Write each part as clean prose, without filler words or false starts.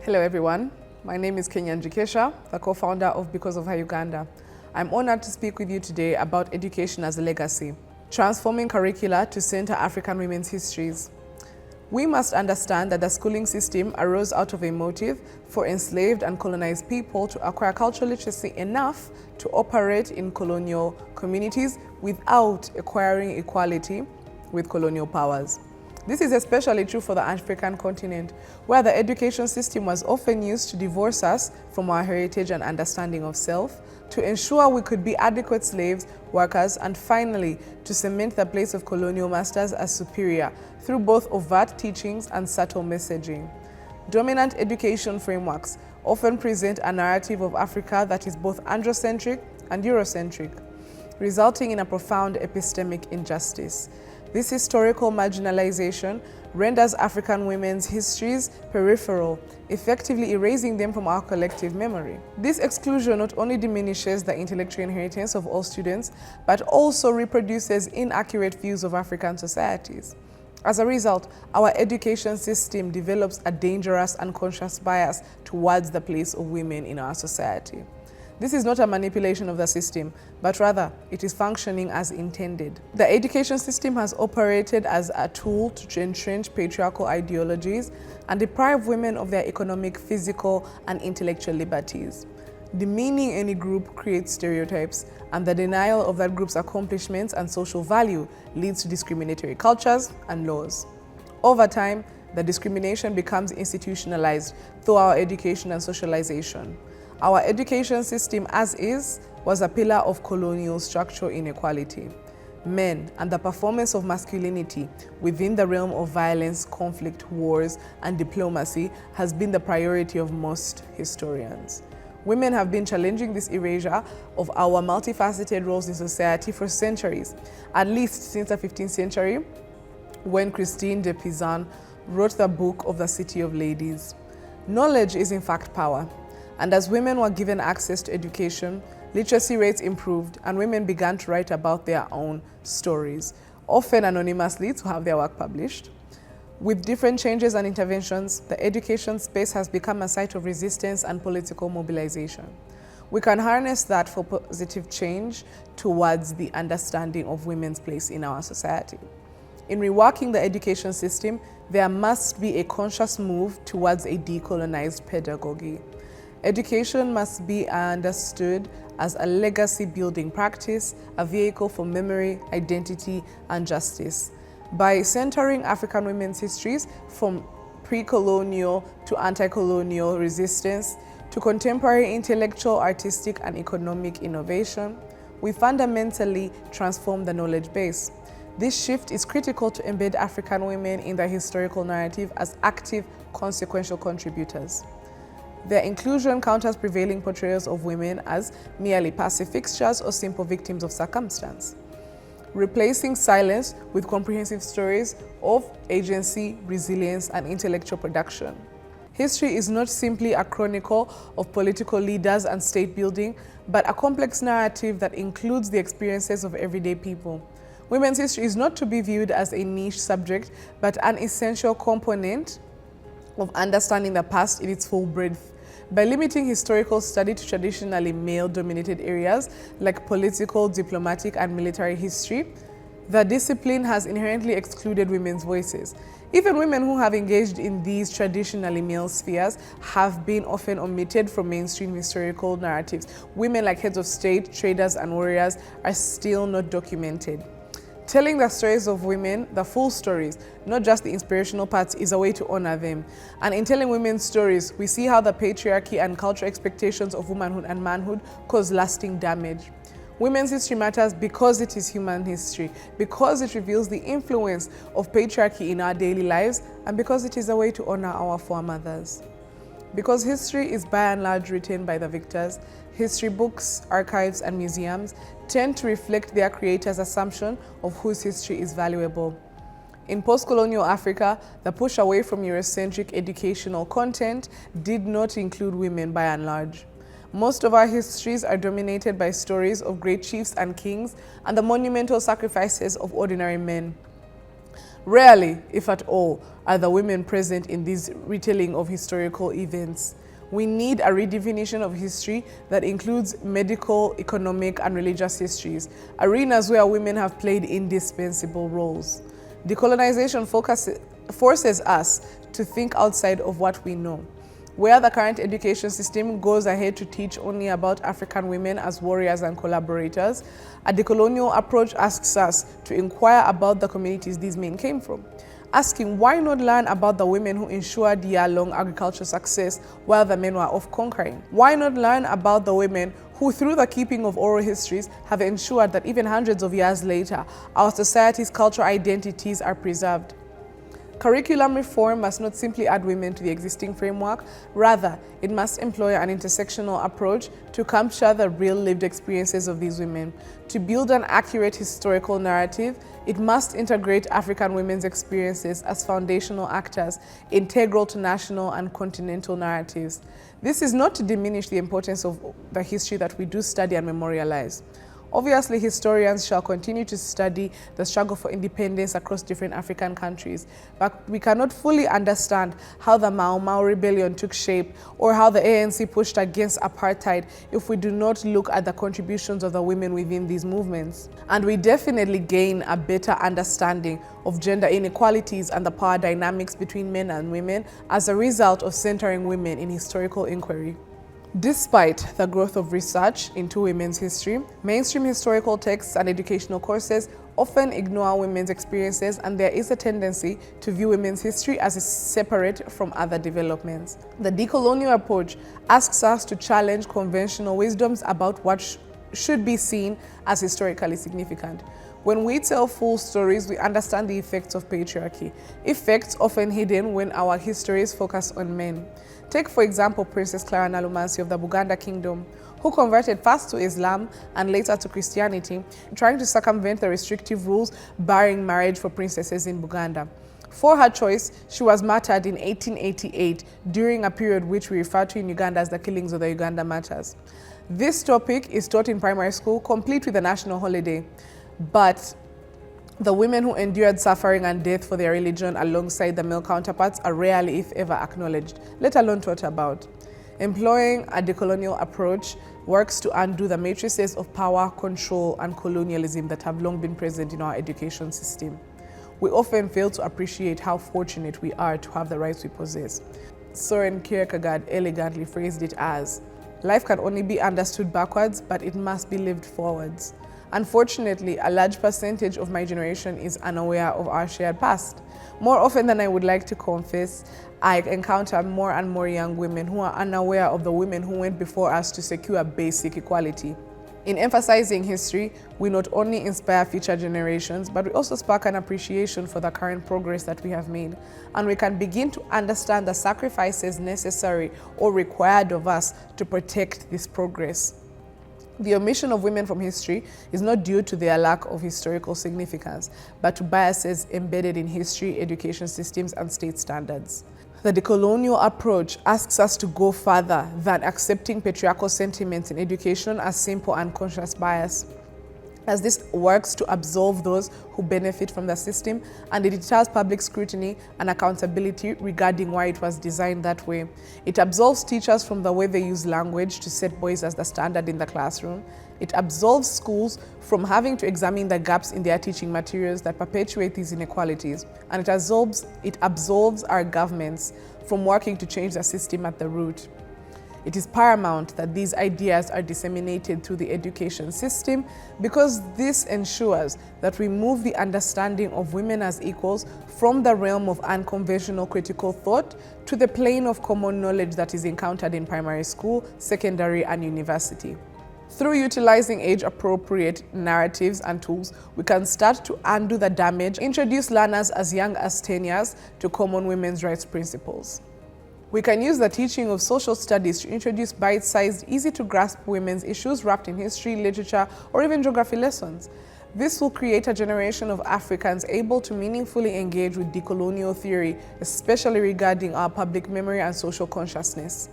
Hello everyone, my name is Kenyangi Keshia, the co-founder of Because of Her Uganda. I'm honored to speak with you today about education as a legacy, transforming curricula to center African women's histories. We must understand that the schooling system arose out of a motive for enslaved and colonized people to acquire cultural literacy enough to operate in colonial communities without acquiring equality with colonial powers. This is especially true for the African continent, where the education system was often used to divorce us from our heritage and understanding of self, to ensure we could be adequate slaves, workers, and finally, to cement the place of colonial masters as superior through both overt teachings and subtle messaging. Dominant education frameworks often present a narrative of Africa that is both androcentric and Eurocentric, resulting in a profound epistemic injustice. This historical marginalization renders African women's histories peripheral, effectively erasing them from our collective memory. This exclusion not only diminishes the intellectual inheritance of all students, but also reproduces inaccurate views of African societies. As a result, our education system develops a dangerous unconscious bias towards the place of women in our society. This is not a manipulation of the system, but rather it is functioning as intended. The education system has operated as a tool to entrench patriarchal ideologies and deprive women of their economic, physical, and intellectual liberties. Demeaning any group creates stereotypes, and the denial of that group's accomplishments and social value leads to discriminatory cultures and laws. Over time, the discrimination becomes institutionalized through our education and socialization. Our education system, as is, was a pillar of colonial structural inequality. Men and the performance of masculinity within the realm of violence, conflict, wars, and diplomacy has been the priority of most historians. Women have been challenging this erasure of our multifaceted roles in society for centuries, at least since the 15th century, when Christine de Pizan wrote the book of the City of Ladies. Knowledge is in fact power. And as women were given access to education, literacy rates improved and women began to write about their own stories, often anonymously to have their work published. With different changes and interventions, the education space has become a site of resistance and political mobilization. We can harness that for positive change towards the understanding of women's place in our society. In reworking the education system, there must be a conscious move towards a decolonized pedagogy. Education must be understood as a legacy-building practice, a vehicle for memory, identity, and justice. By centering African women's histories from pre-colonial to anti-colonial resistance to contemporary intellectual, artistic, and economic innovation, we fundamentally transform the knowledge base. This shift is critical to embed African women in the historical narrative as active, consequential contributors. Their inclusion counters prevailing portrayals of women as merely passive fixtures or simple victims of circumstance, replacing silence with comprehensive stories of agency, resilience, and intellectual production. History is not simply a chronicle of political leaders and state building, but a complex narrative that includes the experiences of everyday people. Women's history is not to be viewed as a niche subject, but an essential component of understanding the past in its full breadth. By limiting historical study to traditionally male-dominated areas like political, diplomatic, and military history, the discipline has inherently excluded women's voices. Even women who have engaged in these traditionally male spheres have been often omitted from mainstream historical narratives. Women like heads of state, traders, and warriors are still not documented. Telling the stories of women, the full stories, not just the inspirational parts, is a way to honor them. And in telling women's stories, we see how the patriarchy and cultural expectations of womanhood and manhood cause lasting damage. Women's history matters because it is human history, because it reveals the influence of patriarchy in our daily lives, and because it is a way to honor our foremothers. Because history is by and large written by the victors, history books, archives, and museums tend to reflect their creators' assumption of whose history is valuable. In post-colonial Africa, the push away from Eurocentric educational content did not include women by and large. Most of our histories are dominated by stories of great chiefs and kings and the monumental sacrifices of ordinary men. Rarely, if at all, are the women present in this retelling of historical events. We need a redefinition of history that includes medical, economic, and religious histories, arenas where women have played indispensable roles. Decolonization forces us to think outside of what we know. Where the current education system goes ahead to teach only about African women as warriors and collaborators, a decolonial approach asks us to inquire about the communities these men came from. Asking why not learn about the women who ensured year-long agricultural success while the men were off conquering? Why not learn about the women who, through the keeping of oral histories, have ensured that even hundreds of years later, our society's cultural identities are preserved? Curriculum reform must not simply add women to the existing framework, rather, it must employ an intersectional approach to capture the real lived experiences of these women. To build an accurate historical narrative, it must integrate African women's experiences as foundational actors, integral to national and continental narratives. This is not to diminish the importance of the history that we do study and memorialize. Obviously, historians shall continue to study the struggle for independence across different African countries, but we cannot fully understand how the Mau Mau rebellion took shape or how the ANC pushed against apartheid if we do not look at the contributions of the women within these movements. And we definitely gain a better understanding of gender inequalities and the power dynamics between men and women as a result of centering women in historical inquiry. Despite the growth of research into women's history, mainstream historical texts and educational courses often ignore women's experiences, and there is a tendency to view women's history as separate from other developments. The decolonial approach asks us to challenge conventional wisdoms about what should be seen as historically significant. When we tell full stories, we understand the effects of patriarchy, effects often hidden when our histories focus on men. Take, for example, Princess Clara Nalumansi of the Buganda Kingdom, who converted first to Islam and later to Christianity, trying to circumvent the restrictive rules barring marriage for princesses in Buganda. For her choice, she was martyred in 1888 during a period which we refer to in Uganda as the killings of the Uganda martyrs. This topic is taught in primary school, complete with a national holiday, but the women who endured suffering and death for their religion alongside the male counterparts are rarely, if ever, acknowledged, let alone taught about. Employing a decolonial approach works to undo the matrices of power, control, and colonialism that have long been present in our education system. We often fail to appreciate how fortunate we are to have the rights we possess. Soren Kierkegaard elegantly phrased it as, "Life can only be understood backwards, but it must be lived forwards." Unfortunately, a large percentage of my generation is unaware of our shared past. More often than I would like to confess, I encounter more and more young women who are unaware of the women who went before us to secure basic equality. In emphasizing history, we not only inspire future generations, but we also spark an appreciation for the current progress that we have made, and we can begin to understand the sacrifices necessary or required of us to protect this progress. The omission of women from history is not due to their lack of historical significance, but to biases embedded in history, education systems, and state standards. The decolonial approach asks us to go further than accepting patriarchal sentiments in education as simple unconscious bias, as this works to absolve those who benefit from the system, and it deters public scrutiny and accountability regarding why it was designed that way. It absolves teachers from the way they use language to set boys as the standard in the classroom. It absolves schools from having to examine the gaps in their teaching materials that perpetuate these inequalities. And it absolves our governments from working to change the system at the root. It is paramount that these ideas are disseminated through the education system, because this ensures that we move the understanding of women as equals from the realm of unconventional critical thought to the plane of common knowledge that is encountered in primary school, secondary, and university. Through utilizing age-appropriate narratives and tools, we can start to undo the damage, introduce learners as young as 10 years to common women's rights principles. We can use the teaching of social studies to introduce bite-sized, easy-to-grasp women's issues wrapped in history, literature, or even geography lessons. This will create a generation of Africans able to meaningfully engage with decolonial theory, especially regarding our public memory and social consciousness.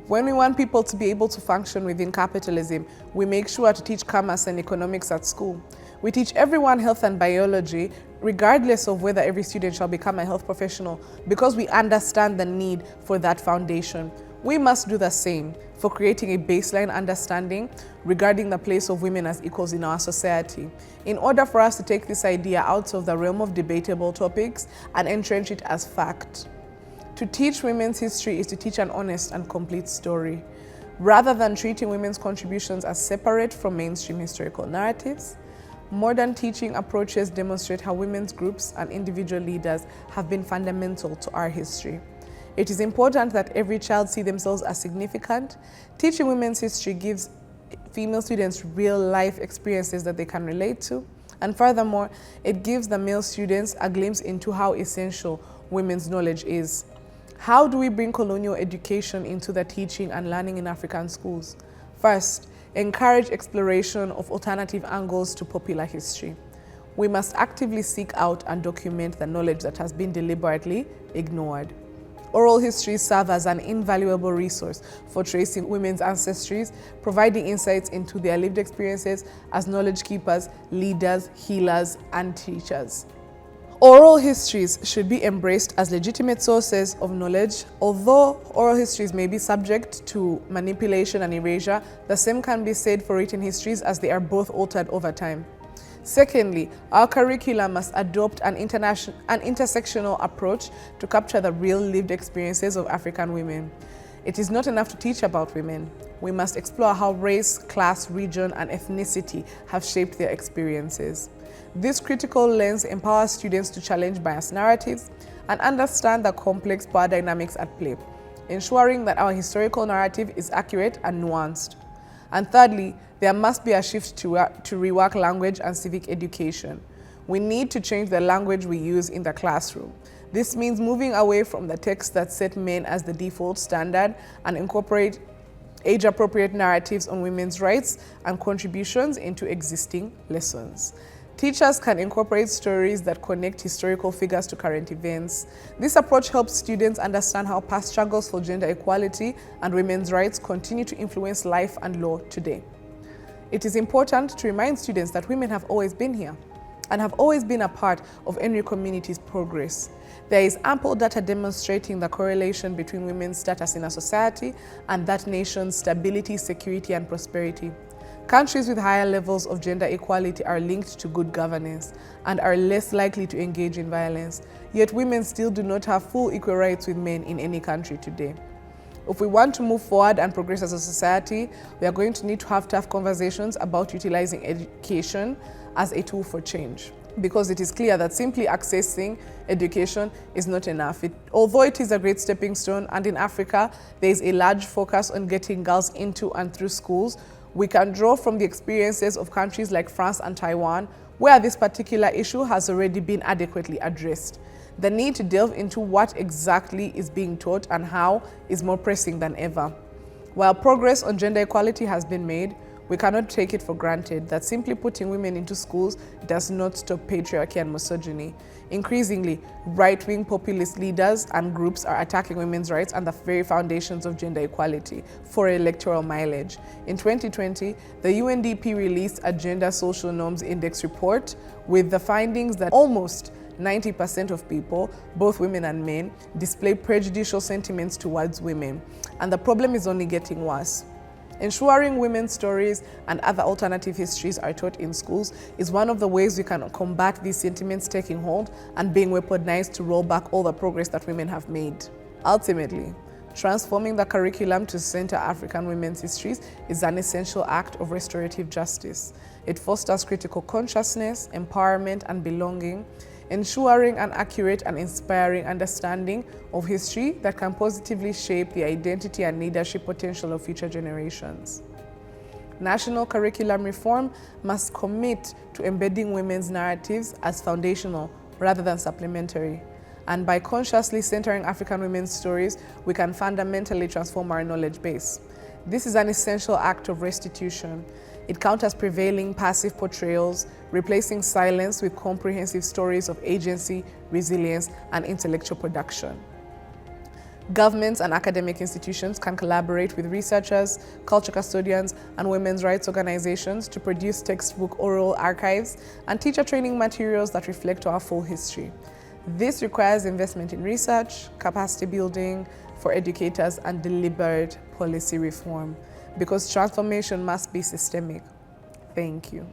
When we want people to be able to function within capitalism, we make sure to teach commerce and economics at school. We teach everyone health and biology, regardless of whether every student shall become a health professional, because we understand the need for that foundation, we must do the same for creating a baseline understanding regarding the place of women as equals in our society, in order for us to take this idea out of the realm of debatable topics and entrench it as fact. To teach women's history is to teach an honest and complete story. Rather than treating women's contributions as separate from mainstream historical narratives, modern teaching approaches demonstrate how women's groups and individual leaders have been fundamental to our history. It is important that every child see themselves as significant. Teaching women's history gives female students real-life experiences that they can relate to. And furthermore, it gives the male students a glimpse into how essential women's knowledge is. How do we bring colonial education into the teaching and learning in African schools? First, encourage exploration of alternative angles to popular history. We must actively seek out and document the knowledge that has been deliberately ignored. Oral histories serve as an invaluable resource for tracing women's ancestries, providing insights into their lived experiences as knowledge keepers, leaders, healers, and teachers. Oral histories should be embraced as legitimate sources of knowledge. Although oral histories may be subject to manipulation and erasure, the same can be said for written histories, as they are both altered over time. Secondly, our curricula must adopt an intersectional approach to capture the real lived experiences of African women. It is not enough to teach about women. We must explore how race, class, region, and ethnicity have shaped their experiences. This critical lens empowers students to challenge biased narratives and understand the complex power dynamics at play, ensuring that our historical narrative is accurate and nuanced. And thirdly, there must be a shift to rework language and civic education. We need to change the language we use in the classroom. This means moving away from the texts that set men as the default standard and incorporate age-appropriate narratives on women's rights and contributions into existing lessons. Teachers can incorporate stories that connect historical figures to current events. This approach helps students understand how past struggles for gender equality and women's rights continue to influence life and law today. It is important to remind students that women have always been here and have always been a part of any community's progress. There is ample data demonstrating the correlation between women's status in a society and that nation's stability, security, and prosperity. Countries with higher levels of gender equality are linked to good governance and are less likely to engage in violence. Yet women still do not have full equal rights with men in any country today. If we want to move forward and progress as a society, we are going to need to have tough conversations about utilizing education as a tool for change. Because it is clear that simply accessing education is not enough. Although it is a great stepping stone, and in Africa there is a large focus on getting girls into and through schools, we can draw from the experiences of countries like France and Taiwan, where this particular issue has already been adequately addressed. The need to delve into what exactly is being taught and how is more pressing than ever. While progress on gender equality has been made, we cannot take it for granted that simply putting women into schools does not stop patriarchy and misogyny. Increasingly, right-wing populist leaders and groups are attacking women's rights and the very foundations of gender equality for electoral mileage. In 2020, the UNDP released a Gender Social Norms Index report with the findings that almost 90% of people, both women and men, display prejudicial sentiments towards women, and the problem is only getting worse. Ensuring women's stories and other alternative histories are taught in schools is one of the ways we can combat these sentiments taking hold and being weaponized to roll back all the progress that women have made. Ultimately, transforming the curriculum to center African women's histories is an essential act of restorative justice. It fosters critical consciousness, empowerment, and belonging, ensuring an accurate and inspiring understanding of history that can positively shape the identity and leadership potential of future generations. National curriculum reform must commit to embedding women's narratives as foundational rather than supplementary. And by consciously centering African women's stories, we can fundamentally transform our knowledge base. This is an essential act of restitution. It counters prevailing passive portrayals, replacing silence with comprehensive stories of agency, resilience, and intellectual production. Governments and academic institutions can collaborate with researchers, culture custodians, and women's rights organizations to produce textbook oral archives and teacher training materials that reflect our full history. This requires investment in research, capacity building for educators, and deliberate policy reform, because transformation must be systemic. Thank you.